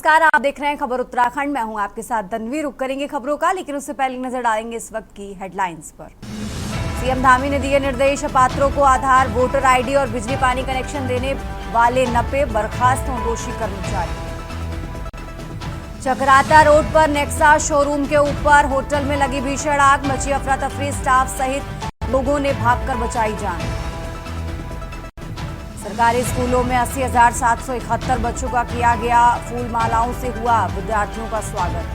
नमस्कार, आप देख रहे हैं खबर उत्तराखंड। मैं हूं आपके साथ तन्वी। रुक करेंगे खबरों का, लेकिन उससे पहले नजर डालेंगे इस वक्त की हेडलाइंस पर। सीएम धामी ने दिए निर्देश, पात्रों को आधार, वोटर आईडी और बिजली पानी कनेक्शन देने वाले नपे, बर्खास्त हों दोषी कर्मचारी। चकराता रोड पर नेक्सा शोरूम के ऊपर होटल में लगी भीषण आग, मची अफरा तफरी, स्टाफ सहित लोगों ने भागकर बचाई जान। सरकारी स्कूलों में 80,771 बच्चों का किया गया फूल मालाओं से हुआ विद्यार्थियों का स्वागत।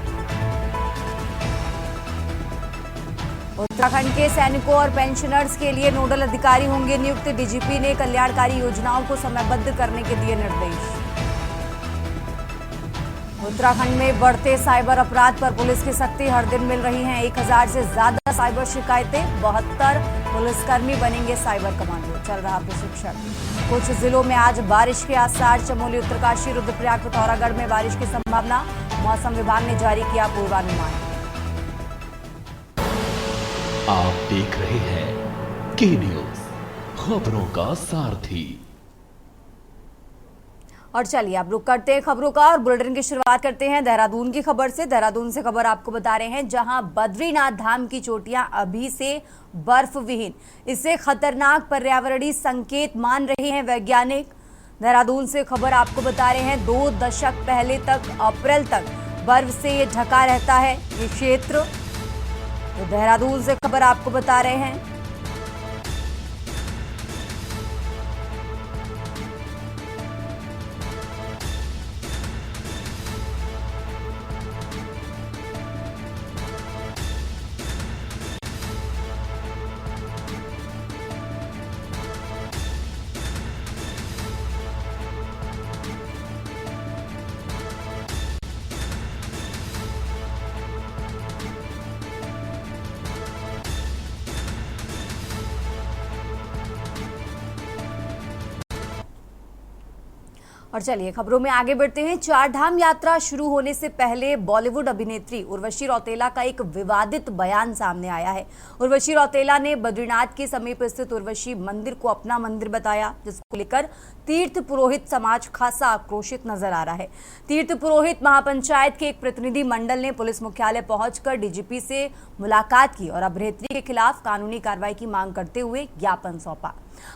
उत्तराखंड के सैनिकों और पेंशनर्स के लिए नोडल अधिकारी होंगे नियुक्त, डीजीपी ने कल्याणकारी योजनाओं को समयबद्ध करने के दिए निर्देश। उत्तराखंड में बढ़ते साइबर अपराध पर पुलिस की सख्ती, हर दिन मिल रही हैं 1000 से ज्यादा साइबर शिकायतें, 72 पुलिसकर्मी बनेंगे साइबर कमांडो, चल रहा प्रशिक्षण। कुछ जिलों में आज बारिश के आसार, चमोली, उत्तरकाशी, रुद्रप्रयाग, पिथौरागढ़ में बारिश की संभावना, मौसम विभाग ने जारी किया पूर्वानुमान। आप देख रहे हैं के न्यूज, खबरों का सारथी। और चलिए अब रुक करते हैं खबरों का और बुलेटिन की शुरुआत करते हैं देहरादून की खबर से। देहरादून से खबर आपको बता रहे हैं, जहां बद्रीनाथ धाम की चोटियां अभी से बर्फ विहीन, इसे खतरनाक पर्यावरणीय संकेत मान रहे हैं वैज्ञानिक। देहरादून से खबर आपको बता रहे हैं, 2 दशक पहले तक अप्रैल तक बर्फ से ये ढका रहता है ये क्षेत्र। तो देहरादून से खबर आपको बता रहे हैं। और चलिए खबरों में आगे बढ़ते हैं। 4 धाम यात्रा शुरू होने से पहले बॉलीवुड अभिनेत्री उर्वशी रौतेला का एक विवादित बयान सामने आया है। उर्वशी रौतेला ने बद्रीनाथ के समीप स्थित उर्वशी मंदिर को अपना मंदिर बताया, जिसको लेकर तीर्थ पुरोहित समाज खासा आक्रोशित नजर आ रहा है। तीर्थ पुरोहित महापंचायत के एक प्रतिनिधि मंडल ने पुलिस मुख्यालय पहुंचकर डीजीपी से मुलाकात की और अभिनेत्री के खिलाफ कानूनी कार्रवाई की मांग करते हुए ज्ञापन सौंपा।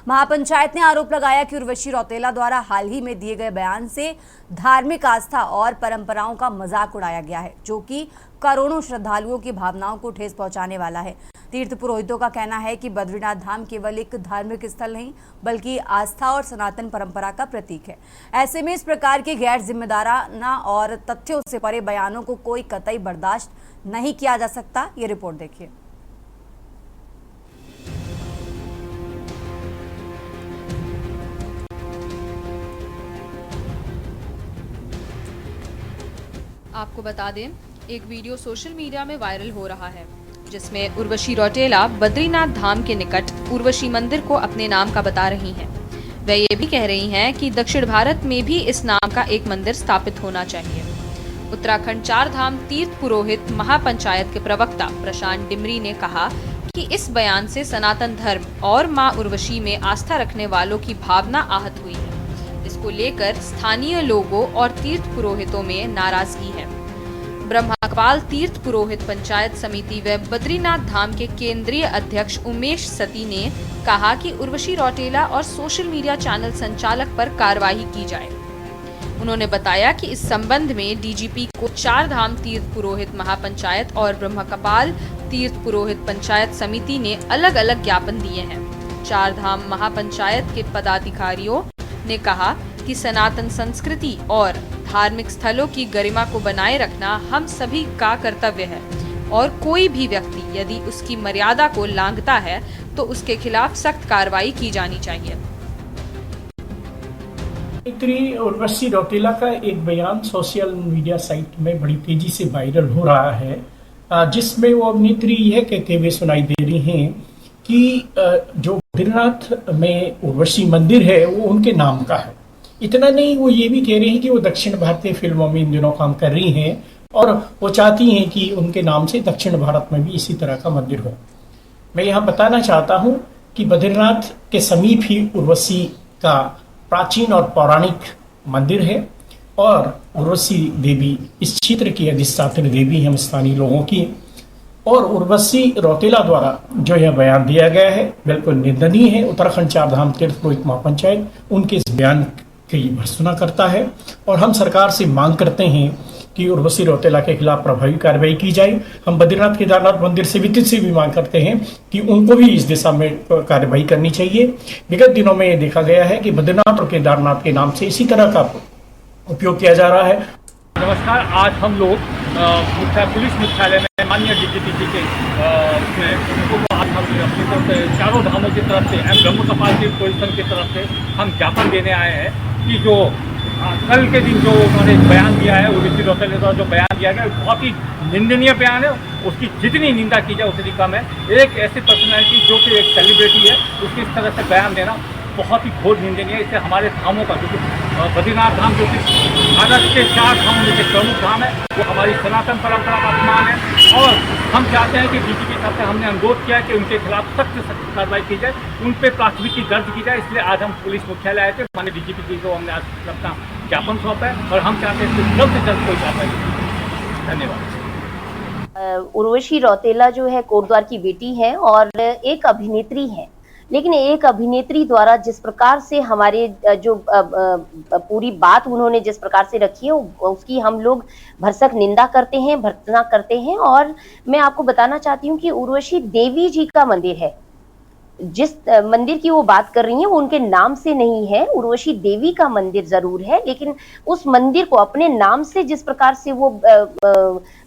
महापंचायत ने आरोप लगाया कि उर्वशी रौतेला द्वारा हाल ही में दिए गए बयान से धार्मिक आस्था और परंपराओं का मजाक उड़ाया गया है, जो कि करोड़ों श्रद्धालुओं की भावनाओं को ठेस पहुंचाने वाला है। तीर्थ पुरोहितों का कहना है कि बद्रीनाथ धाम केवल एक धार्मिक स्थल नहीं, बल्कि आस्था और सनातन परंपरा का प्रतीक है। ऐसे में इस प्रकार के गैर जिम्मेदाराना और तथ्यों से परे बयानों को कोई कतई बर्दाश्त नहीं किया जा सकता। ये रिपोर्ट देखिए। आपको बता दें, एक वीडियो सोशल मीडिया में वायरल हो रहा है, जिसमें उर्वशी रौतेला बद्रीनाथ धाम के निकट उर्वशी मंदिर को अपने नाम का बता रही हैं। वे ये भी कह रही हैं कि दक्षिण भारत में भी इस नाम का एक मंदिर स्थापित होना चाहिए। उत्तराखंड 4 धाम तीर्थ पुरोहित महापंचायत के प्रवक्ता प्रशांत डिमरी ने कहा कि इस बयान से सनातन धर्म और मां उर्वशी में आस्था रखने वालों की भावना आहत हुई है। इसको लेकर स्थानीय लोगों और तीर्थ पुरोहितों में नाराजगी है। ब्रह्मकपाल तीर्थ पुरोहित पंचायत समिति व बद्रीनाथ धाम के केंद्रीय अध्यक्ष उमेश सती ने कहा कि उर्वशी रौतेला और सोशल मीडिया चैनल संचालक पर कार्रवाई की जाए। उन्होंने बताया कि इस संबंध में डीजीपी को 4 धाम तीर्थ पुरोहित महापंचायत और ब्रह्मकपाल तीर्थ पुरोहित पंचायत समिति ने अलग अलग ज्ञापन दिए हैं। 4 धाम महापंचायत के पदाधिकारियों ने कहा कि सनातन संस्कृति और धार्मिक स्थलों की गरिमा को बनाए रखना हम सभी का कर्तव्य है और कोई भी व्यक्ति यदि उसकी मर्यादा को लांघता है तो उसके खिलाफ सख्त कार्रवाई की जानी चाहिए। अभिनेत्री उर्वशी रौतेला का एक बयान सोशल मीडिया साइट में बड़ी तेजी से वायरल हो रहा है, जिसमें वो अभिनेत्री यह कहते हुए सुनाई दे रही हैं कि जो बद्रीनाथ में उर्वशी मंदिर है वो उनके नाम का है। इतना नहीं, वो ये भी कह रही हैं कि वो दक्षिण भारतीय फिल्मों में इन दिनों काम कर रही हैं और वो चाहती हैं कि उनके नाम से दक्षिण भारत में भी इसी तरह का मंदिर हो। मैं यहाँ बताना चाहता हूँ कि बद्रीनाथ के समीप ही उर्वशी का प्राचीन और पौराणिक मंदिर है और उर्वशी देवी इस क्षेत्र की अधिष्ठात्री देवी हैं स्थानीय लोगों की, और उर्वशी रौतेला द्वारा जो यह बयान दिया गया है बिल्कुल निंदनीय है। उत्तराखंड चारधाम तीर्थ पुरोहित महापंचायत उनके इस बयान की भर्त्सना करता है और हम सरकार से मांग करते हैं कि उर्वशी रौतेला के खिलाफ प्रभावी कार्रवाई की जाए। हम बद्रीनाथ केदारनाथ मंदिर समिति से भी मांग करते हैं कि उनको भी इस दिशा में कार्रवाई करनी चाहिए। विगत दिनों में ये देखा गया है कि बद्रीनाथ और केदारनाथ के नाम से इसी तरह का उपयोग किया जा रहा है। नमस्कार, आज हम लोग पुलिस मुख्यालय में माननीय डीजीपी जी के उनको आज हम अपनी तरफ से चारों धामों की तरफ से एवं ब्रह्म कपाल की पोजिशन की तरफ से हम ज्ञापन देने आए हैं कि जो कल के दिन जो उन्होंने बयान दिया है उर्वशी रौतेला द्वारा जो बयान दिया गया बहुत ही निंदनीय बयान है। उसकी जितनी निंदा की जाए उतनी कम है। एक ऐसी पर्सनैलिटी जो कि एक सेलिब्रिटी है उसकी इस तरह से बयान देना बहुत ही घोर निंदनीय है। इससे हमारे धामों का जो कि बद्रीनाथ धाम जो कि भारत के 4 धामों में से प्रमुख धाम है वो हमारी सनातन परंपरा का अपमान है और हम चाहते हैं कि डीजीपी साहब से हमने अनुरोध किया है कि उनके खिलाफ सख्त से सख्त कार्रवाई की जाए, उन पर प्राथमिकी दर्ज की जाए। इसलिए आज हम पुलिस मुख्यालय आए थे, माननीय डीजीपी जी को हमने आज अपना ज्ञापन सौंपा है और हम चाहते हैं कि जल्द से जल्द कोई कार्रवाई की। धन्यवाद। उर्वशी रौतेला जो है कोटद्वार की बेटी है और एक अभिनेत्री है, लेकिन एक अभिनेत्री द्वारा जिस प्रकार से हमारे जो पूरी बात उन्होंने जिस प्रकार से रखी है उसकी हम लोग भरसक निंदा करते हैं, भर्त्सना करते हैं। और मैं आपको बताना चाहती हूँ कि उर्वशी देवी जी का मंदिर है, जिस मंदिर की वो बात कर रही हैं वो उनके नाम से नहीं है, उर्वशी देवी का मंदिर जरूर है, लेकिन उस मंदिर को अपने नाम से जिस प्रकार से वो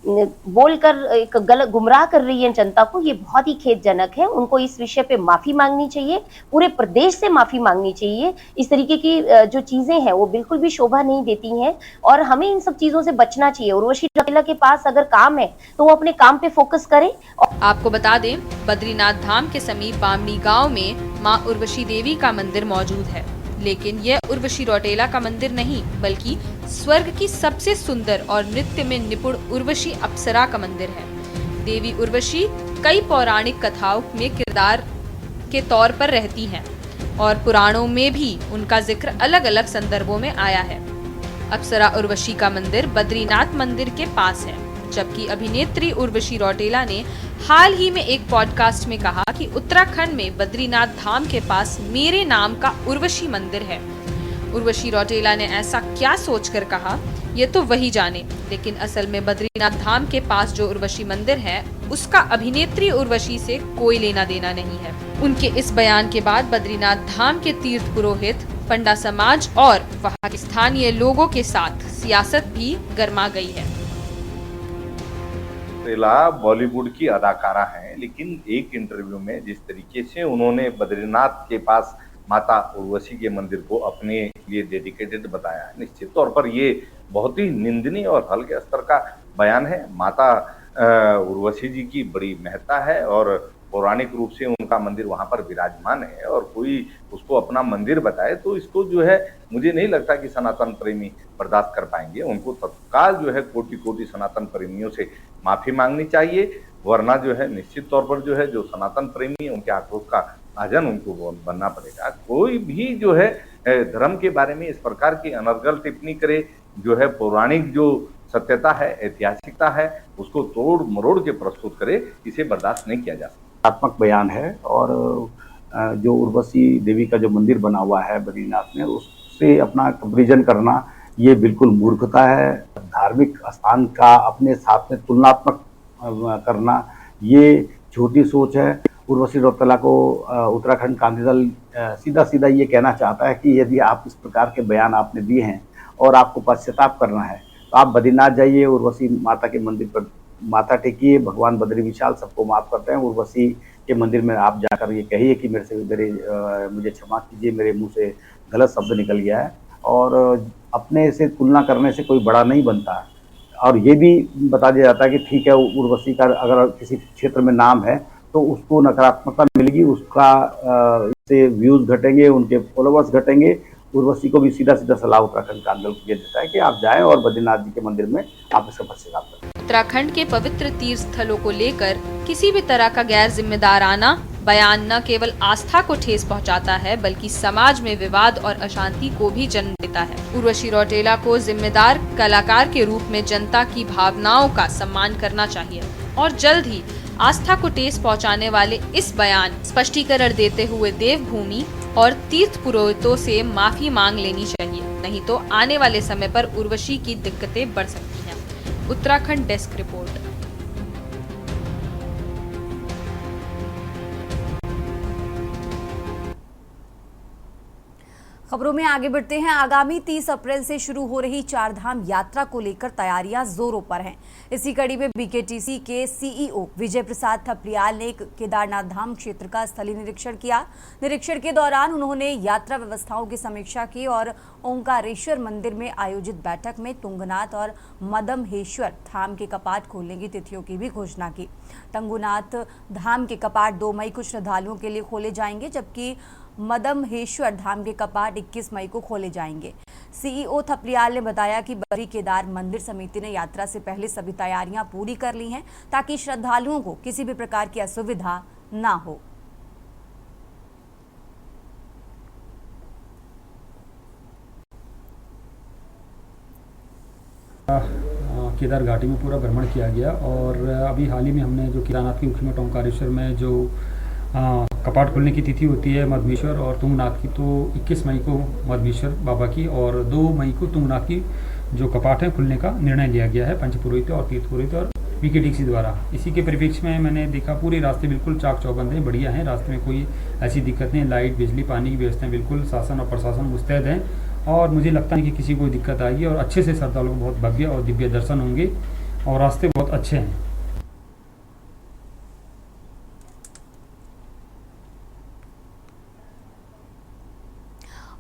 बोलकर एक गलत गुमराह कर रही है जनता को, ये बहुत ही खेदजनक है। उनको इस विषय पे माफी मांगनी चाहिए, पूरे प्रदेश से माफी मांगनी चाहिए। इस तरीके की जो चीजें हैं वो बिल्कुल भी शोभा नहीं देती हैं और हमें इन सब चीजों से बचना चाहिए। उर्वशी रौतेला के पास अगर काम है तो वो अपने काम पे फोकस करे। आपको बता दें, बद्रीनाथ धाम के समीप बामनी गांव में मां उर्वशी देवी का मंदिर मौजूद है, लेकिन यह उर्वशी रौतेला का मंदिर नहीं बल्कि स्वर्ग की सबसे सुंदर और नृत्य में निपुण उर्वशी अप्सरा का मंदिर है। देवी उर्वशी कई पौराणिक कथाओं में किरदार के तौर पर रहती हैं और पुराणों में भी उनका जिक्र अलग अलग संदर्भों में आया है। अप्सरा उर्वशी का मंदिर बद्रीनाथ मंदिर के पास है, जबकि अभिनेत्री उर्वशी रौतेला ने हाल ही में एक पॉडकास्ट में कहा कि उत्तराखंड में बद्रीनाथ धाम के पास मेरे नाम का उर्वशी मंदिर है। उर्वशी रौतेला ने ऐसा क्या सोचकर कहा ये तो वही जाने, लेकिन असल में बद्रीनाथ धाम के पास जो उर्वशी मंदिर है उसका अभिनेत्री उर्वशी से कोई लेना देना नहीं है। उनके इस बयान के बाद बद्रीनाथ धाम के तीर्थ पुरोहित, पंडा समाज और वहां के स्थानीय लोगों के साथ सियासत भी गर्मा गई है। रौतेला बॉलीवुड की अदाकारा हैं, लेकिन एक इंटरव्यू में जिस तरीके से उन्होंने बद्रीनाथ के पास माता उर्वशी के मंदिर को अपने लिए डेडिकेटेड बताया है, निश्चित तौर पर ये बहुत ही निंदनीय और हल्के स्तर का बयान है। माता उर्वशी जी की बड़ी महत्ता है और पौराणिक रूप से उनका मंदिर वहां पर विराजमान है और कोई उसको अपना मंदिर बताए तो इसको जो है मुझे नहीं लगता कि सनातन प्रेमी बर्दाश्त कर पाएंगे। उनको तत्काल जो है कोटि कोटि सनातन प्रेमियों से माफी मांगनी चाहिए, वरना जो है निश्चित तौर पर जो है जो सनातन प्रेमी उनके आक्रोश का भाजन उनको बनना पड़ेगा। कोई भी जो है धर्म के बारे में इस प्रकार की अनर्गल टिप्पणी करे, जो है पौराणिक जो सत्यता है, ऐतिहासिकता है, उसको तोड़ मरोड़ के प्रस्तुत करे, इसे बर्दाश्त नहीं किया जा सकता। सकारात्मक बयान है और जो उर्वशी देवी का जो मंदिर बना हुआ है बद्रीनाथ में, उससे अपना कंपेरिजन करना ये बिल्कुल मूर्खता है। धार्मिक स्थान का अपने साथ में तुलनात्मक करना ये छोटी सोच है। उर्वशी रौतेला को उत्तराखंड क्रांति दल सीधा सीधा ये कहना चाहता है कि यदि आप इस प्रकार के बयान आपने दिए हैं और आपको पश्चाताप करना है तो आप बद्रीनाथ जाइए, उर्वशी माता के मंदिर पर माथा टेकिए, भगवान बद्री विशाल सबको माफ करते हैं। उर्वशी के मंदिर में आप जाकर ये कहिए कि मुझे क्षमा कीजिए, मेरे मुंह से गलत शब्द निकल गया है। और अपने से तुलना करने से कोई बड़ा नहीं बनता। और ये भी बता दिया जाता है कि ठीक है, उर्वशी का अगर किसी क्षेत्र में नाम है तो उसको नकारात्मकता मिलेगी, उसका इससे व्यूज घटेंगे, उनके फॉलोवर्स घटेंगे। उर्वशी को भी सीधा सीधा सलाह उत्तराखंड क्रांति दल ये देता है कि आप जाएं और बद्रीनाथ जी के मंदिर में आप इसका पश्चाताप करें। उत्तराखंड के पवित्र तीर्थ स्थलों को लेकर किसी भी तरह का गैर जिम्मेदाराना बयान न केवल आस्था को ठेस पहुंचाता है बल्कि समाज में विवाद और अशांति को भी जन्म देता है। उर्वशी रौतेला को जिम्मेदार कलाकार के रूप में जनता की भावनाओं का सम्मान करना चाहिए और जल्द ही आस्था को ठेस पहुंचाने वाले इस बयान स्पष्टीकरण देते हुए देवभूमि और तीर्थ पुरोहितों से माफी मांग लेनी चाहिए, नहीं तो आने वाले समय पर उर्वशी की दिक्कतें बढ़ सकती हैं। Uttarakhand desk report. खबरों में आगे बढ़ते हैं। आगामी 30 अप्रैल से शुरू हो रही चारधाम यात्रा को लेकर तैयारियां जोरों पर हैं। इसी कड़ी में बीकेटीसी के सीईओ विजय प्रसाद थपलियाल ने केदारनाथ धाम क्षेत्र का स्थलीय निरीक्षण किया। निरीक्षण के दौरान उन्होंने यात्रा व्यवस्थाओं की समीक्षा की और ओंकारेश्वर मंदिर में आयोजित बैठक में तुंगनाथ और मदमहेश्वर धाम के कपाट खोलने की तिथियों की भी घोषणा की। तुंगनाथ धाम के कपाट 2 मई को श्रद्धालुओं के लिए खोले जाएंगे, जबकि मदमहेश्वर धाम के कपाट 21 मई को खोले जाएंगे। सीईओ थपलियाल ने बताया कि बद्री केदार मंदिर समिति ने यात्रा से पहले सभी तैयारियां पूरी कर ली हैं ताकि श्रद्धालुओं को किसी भी प्रकार की असुविधा ना हो। केदार घाटी में पूरा भ्रमण किया गया और अभी हाल ही में हमने जो केदारनाथ के मुख्य मठ ओंकारेश्वर में जो कपाट खुलने की तिथि होती है मदमहेश्वर और तुंगनाथ की, तो 21 मई को मदमहेश्वर बाबा की और 2 मई को तुंगनाथ की जो कपाट है खुलने का निर्णय लिया गया है पंच पुरोहित और तीर्थ पुरोहित और बीकेटीसी द्वारा। इसी के परिप्रेक्ष्य में मैंने देखा पूरे रास्ते बिल्कुल चाक चौबंद हैं, बढ़िया हैं, रास्ते में कोई ऐसी दिक्कत नहीं, लाइट बिजली पानी की व्यवस्थाएं बिल्कुल शासन और प्रशासन मुस्तैद हैं और मुझे लगता है कि किसी को दिक्कत आएगी और अच्छे से श्रद्धालुओं को बहुत भव्य और दिव्य दर्शन होंगे और रास्ते बहुत अच्छे हैं।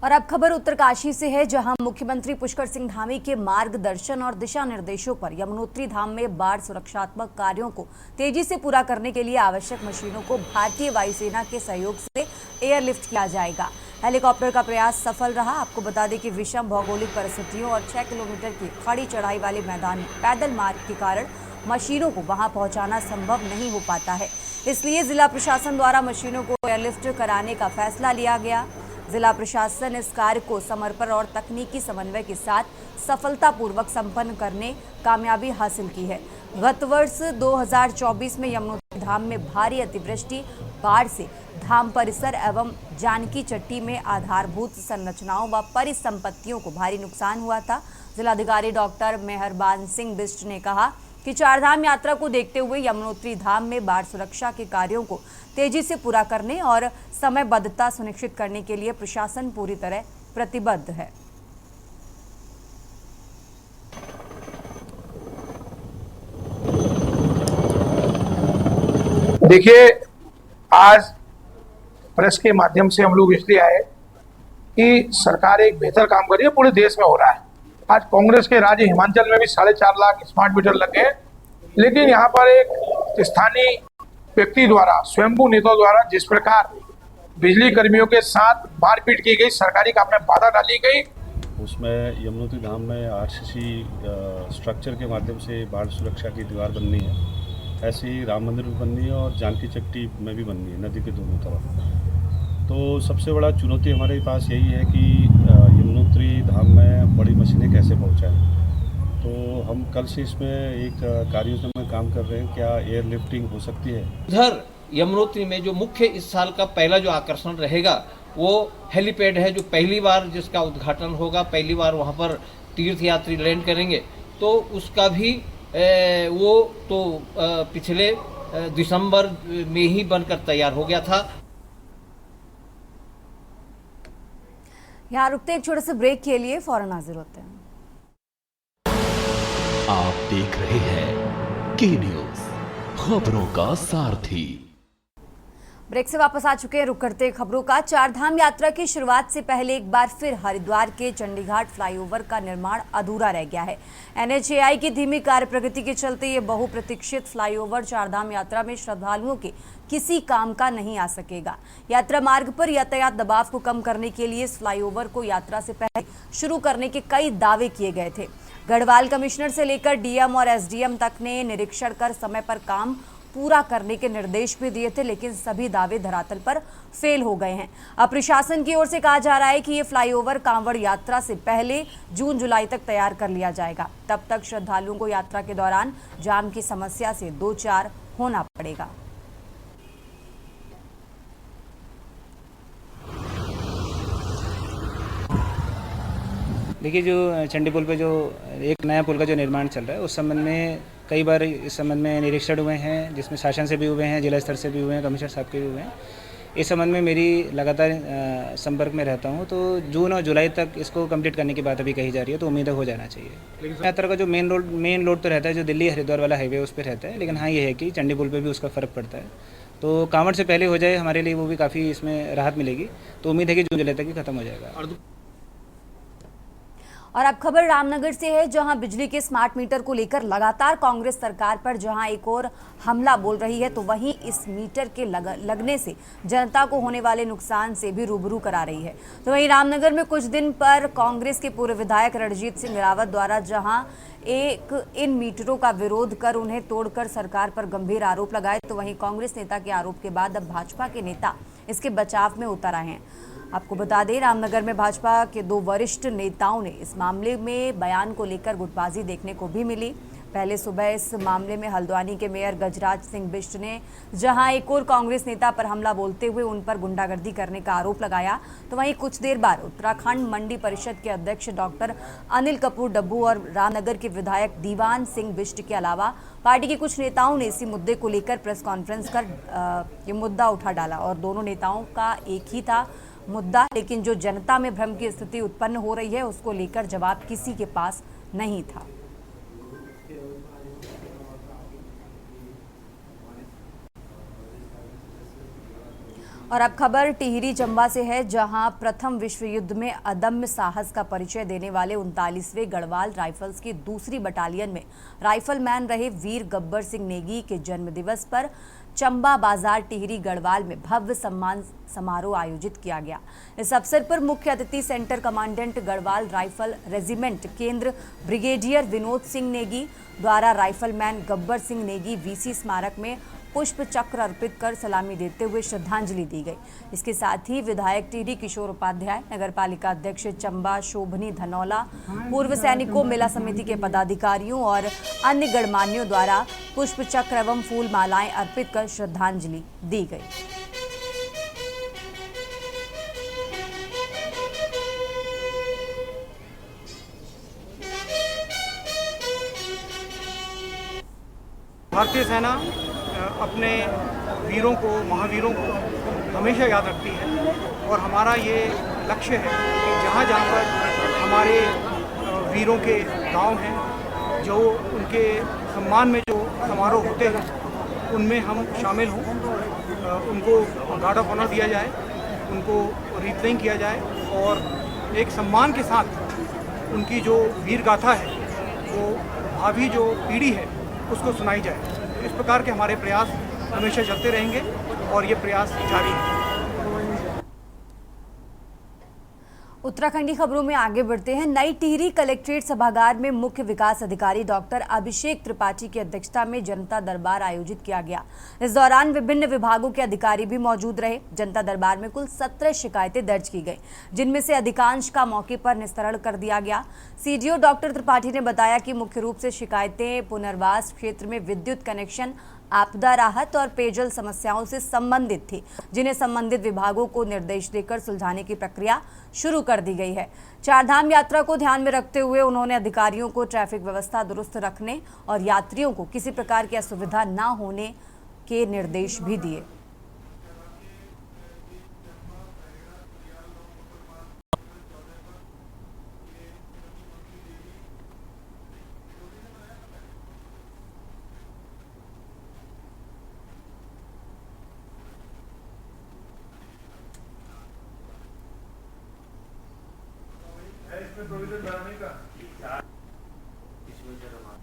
और अब खबर उत्तरकाशी से है, जहां मुख्यमंत्री पुष्कर सिंह धामी के मार्गदर्शन और दिशा निर्देशों पर यमुनोत्री धाम में बाढ़ सुरक्षात्मक कार्यों को तेजी से पूरा करने के लिए आवश्यक मशीनों को भारतीय वायुसेना के सहयोग से एयरलिफ्ट किया जाएगा। हेलीकॉप्टर का प्रयास सफल रहा। आपको बता दें कि विषम भौगोलिक परिस्थितियों और 6 किलोमीटर की खड़ी चढ़ाई वाले मैदान में पैदल मार्ग के कारण मशीनों को वहां पहुंचाना संभव नहीं हो पाता है, इसलिए जिला प्रशासन द्वारा मशीनों को एयरलिफ्ट कराने का फैसला लिया गया। जिला प्रशासन इस कार्य को समर्पण और तकनीकी समन्वय के साथ सफलतापूर्वक संपन्न करने कामयाबी हासिल की है। गत वर्ष 2024 में यमुनोत्री धाम में भारी अतिवृष्टि बाढ़ से धाम परिसर एवं जानकी चट्टी में आधारभूत संरचनाओं व परिसंपत्तियों को भारी नुकसान हुआ था। जिलाधिकारी डॉक्टर मेहरबान सिंह बिष्ट ने कहा कि चारधाम यात्रा को देखते हुए यमुनोत्री धाम में बाढ़ सुरक्षा के कार्यों को तेजी से पूरा करने और समयबद्धता सुनिश्चित करने के लिए प्रशासन पूरी तरह प्रतिबद्ध है। देखिए, आज प्रेस के माध्यम से हम लोग इसलिए आए कि सरकार एक बेहतर काम कर रही है, पूरे देश में हो रहा है। आज कांग्रेस के राज्य हिमाचल में भी 4.5 लाख स्मार्ट मीटर लग गए, लेकिन यहाँ पर एक स्थानीय व्यक्ति द्वारा, स्वयंभू नेताओं द्वारा जिस प्रकार बिजली कर्मियों के साथ मारपीट की गई, सरकारी काम में बाधा डाली गई, उसमें यमुनोत्री धाम में आरसीसी स्ट्रक्चर के माध्यम से बाढ़ सुरक्षा की दीवार बननी है। ऐसे ही राम मंदिर भी बननी है और जानकी चट्टी में भी बननी है, नदी के दोनों तरफ। तो सबसे बड़ा चुनौती हमारे पास यही है कि यमुनोत्री धाम में बड़ी मशीनें कैसे पहुंचाएं। तो हम कल से इसमें एक कार्ययोजना में काम कर रहे हैं, क्या एयर लिफ्टिंग हो सकती है। इधर यमुनोत्री में जो मुख्य इस साल का पहला जो आकर्षण रहेगा वो हेलीपैड है, जो पहली बार जिसका उद्घाटन होगा, पहली बार वहाँ पर तीर्थयात्री लैंड करेंगे। तो उसका भी वो तो पिछले दिसंबर में ही बनकर तैयार हो गया था। यहाँ रुकते एक छोटे से ब्रेक के लिए, फौरन हाजिर होते हैं। आप देख रहे हैं के न्यूज, खबरों का सारथी। ब्रेक से वापस आ चुके हैं, रुक करते खबरों का। चारधाम यात्रा की शुरुआत से पहले एक बार फिर हरिद्वार के चंडीघाट फ्लाईओवर का निर्माण अधूरा रह गया है। NHAI की धीमी कार्य प्रगति के चलते ये बहुप्रतीक्षित फ्लाईओवर चारधाम यात्रा में श्रद्धालुओं के किसी काम का नहीं आ सकेगा। यात्रा मार्ग पर यातायात दबाव को कम करने के लिए इस फ्लाईओवर को यात्रा से पहले शुरू करने के कई दावे किए गए थे। गढ़वाल कमिश्नर से लेकर DM और SDM तक ने निरीक्षण कर समय पर काम पूरा करने के निर्देश भी दिए थे, लेकिन सभी दावे धरातल पर फेल हो गए हैं। अब प्रशासन की ओर से कहा जा रहा है कि ये फ्लाईओवर कांवड़ यात्रा से पहले जून-जुलाई तक तैयार कर लिया जाएगा। तब तक श्रद्धालुओं को यात्रा के दौरान जाम की समस्या से दो चार होना पड़ेगा। देखिए, जो चंडी पुल पे जो एक नया पुल का जो निर्माण चल रहा है, उस संबंध में कई बार इस संबंध में निरीक्षण हुए हैं, जिसमें शासन से भी हुए हैं, जिला स्तर से भी हुए हैं, कमिश्नर साहब के भी हुए हैं। इस संबंध में मेरी लगातार संपर्क में रहता हूं, तो जून और जुलाई तक इसको कंप्लीट करने की बात अभी कही जा रही है, तो उम्मीद है हो जाना चाहिए। लेकिन यात्रा का जो मेन रोड तो रहता है, जो दिल्ली हरिद्वार वाला हाईवे उस पर रहता है, लेकिन हाँ ये है कि चंडी पुल पर भी उसका फ़र्क पड़ता है। तो कांवड़ से पहले हो जाए हमारे लिए वो भी काफ़ी इसमें राहत मिलेगी, तो उम्मीद है कि जून जुलाई तक ही खत्म हो जाएगा। और अब खबर रामनगर से है, जहां बिजली के स्मार्ट मीटर को लेकर लगातार कांग्रेस सरकार पर जहां एक और हमला बोल रही है, तो वहीं इस मीटर के लगने से जनता को होने वाले नुकसान से भी रूबरू करा रही है। तो वहीं रामनगर में कुछ दिन पर कांग्रेस के पूर्व विधायक रणजीत सिंह रावत द्वारा जहां इन मीटरों का विरोध कर उन्हें तोड़कर सरकार पर गंभीर आरोप लगाए, तो वहीं कांग्रेस नेता के आरोप के बाद अब भाजपा के नेता इसके बचाव में उतर आए हैं। आपको बता दें, रामनगर में भाजपा के दो वरिष्ठ नेताओं ने इस मामले में बयान को लेकर गुटबाजी देखने को भी मिली। पहले सुबह इस मामले में हल्द्वानी के मेयर गजराज सिंह बिष्ट ने जहां एक और कांग्रेस नेता पर हमला बोलते हुए उन पर गुंडागर्दी करने का आरोप लगाया, तो वहीं कुछ देर बाद उत्तराखंड मंडी परिषद के अध्यक्ष डॉक्टर अनिल कपूर डब्बू और रामनगर के विधायक दीवान सिंह बिष्ट के अलावा पार्टी के कुछ नेताओं ने इसी मुद्दे को लेकर प्रेस कॉन्फ्रेंस कर ये मुद्दा उठा डाला। और दोनों नेताओं का एक ही था मुद्दा, लेकिन जो जनता में भ्रम की स्थिति उत्पन्न हो रही है उसको लेकर जवाब किसी के पास नहीं था। और अब खबर टिहरी चंबा से है, जहां प्रथम विश्व युद्ध में अदम्य साहस का परिचय देने वाले 39वें गढ़वाल राइफल्स की दूसरी बटालियन में राइफलमैन रहे वीर गब्बर सिंह नेगी के जन्मदिवस पर चंबा बाजार टिहरी गढ़वाल में भव्य सम्मान समारोह आयोजित किया गया। इस अवसर पर मुख्य अतिथि centre commandant Garhwal rifle regiment केंद्र ब्रिगेडियर विनोद सिंह नेगी द्वारा राइफलमैन गब्बर सिंह नेगी वीसी स्मारक में पुष्प चक्र अर्पित कर सलामी देते हुए श्रद्धांजलि दी गई। इसके साथ ही विधायक टीडी किशोर उपाध्याय, नगरपालिका अध्यक्ष चंबा शोभनी धनौला, पूर्व सैनिकों मेला समिति के पदाधिकारियों और अन्य गणमान्यों द्वारा पुष्प चक्र एवं फूल मालाएं अर्पित कर श्रद्धांजलि दी गई। भारतीय सेना अपने वीरों को, महावीरों को हमेशा याद रखती है और हमारा ये लक्ष्य है कि जहाँ जहाँ पर हमारे वीरों के गांव हैं, जो उनके सम्मान में जो समारोह होते हैं उनमें हम शामिल हों, उनको गार्ड ऑफ ऑनर दिया जाए, उनको रिप्लेइंग किया जाए और एक सम्मान के साथ उनकी जो वीर गाथा है वो भावी जो पीढ़ी है उसको सुनाई जाए। इस प्रकार के हमारे प्रयास हमेशा चलते रहेंगे और ये प्रयास जारी है। उत्तराखंडी खबरों में आगे बढ़ते हैं। नई टिहरी कलेक्ट्रेट सभागार में मुख्य विकास अधिकारी डॉक्टर अभिषेक त्रिपाठी की अध्यक्षता में जनता दरबार आयोजित किया गया। इस दौरान विभिन्न विभागों के अधिकारी भी मौजूद रहे। जनता दरबार में कुल 17 शिकायतें दर्ज की गई, जिनमें से अधिकांश का मौके पर निस्तारण कर दिया गया। सीडीओ डॉक्टर त्रिपाठी ने बताया कि मुख्य रूप से शिकायतें पुनर्वास क्षेत्र में विद्युत कनेक्शन, आपदा राहत और पेयजल समस्याओं से संबंधित थी, जिन्हें संबंधित विभागों को निर्देश देकर सुलझाने की प्रक्रिया शुरू कर दी गई है। चारधाम यात्रा को ध्यान में रखते हुए उन्होंने अधिकारियों को ट्रैफिक व्यवस्था दुरुस्त रखने और यात्रियों को किसी प्रकार की असुविधा न होने के निर्देश भी दिए।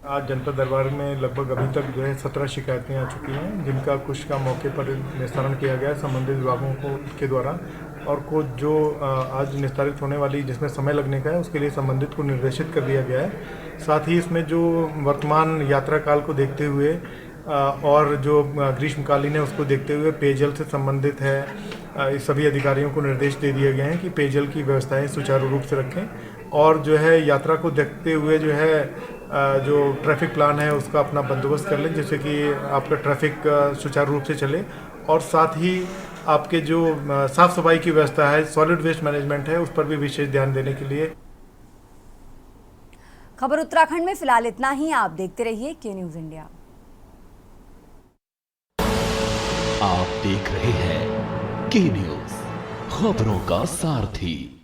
आज जनता दरबार में लगभग अभी तक जो है 17 शिकायतें आ चुकी हैं, जिनका कुछ का मौके पर निस्तारण किया गया है संबंधित विभागों के द्वारा, और कुछ जो आज निस्तारित होने वाली जिसमें समय लगने का है उसके लिए संबंधित को निर्देशित कर दिया गया है। साथ ही इसमें जो वर्तमान यात्रा काल को देखते हुए और जो ग्रीष्मकालीन है उसको देखते हुए पेयजल से संबंधित है इस सभी अधिकारियों को निर्देश दे दिए गए हैं कि पेयजल की व्यवस्थाएं सुचारू रूप से रखें और जो है यात्रा को देखते हुए जो है जो ट्रैफिक प्लान है उसका अपना बंदोबस्त कर लें जिससे कि आपका ट्रैफिक सुचारू रूप से चले और साथ ही आपके जो साफ सफाई की व्यवस्था है, सॉलिड वेस्ट मैनेजमेंट है, उस पर भी विशेष ध्यान देने के लिए। खबर उत्तराखंड में फिलहाल इतना ही। आप देखते रहिए के न्यूज़ इंडिया। आप देख रहे हैं के न्यूज़, खबरों का सारथी।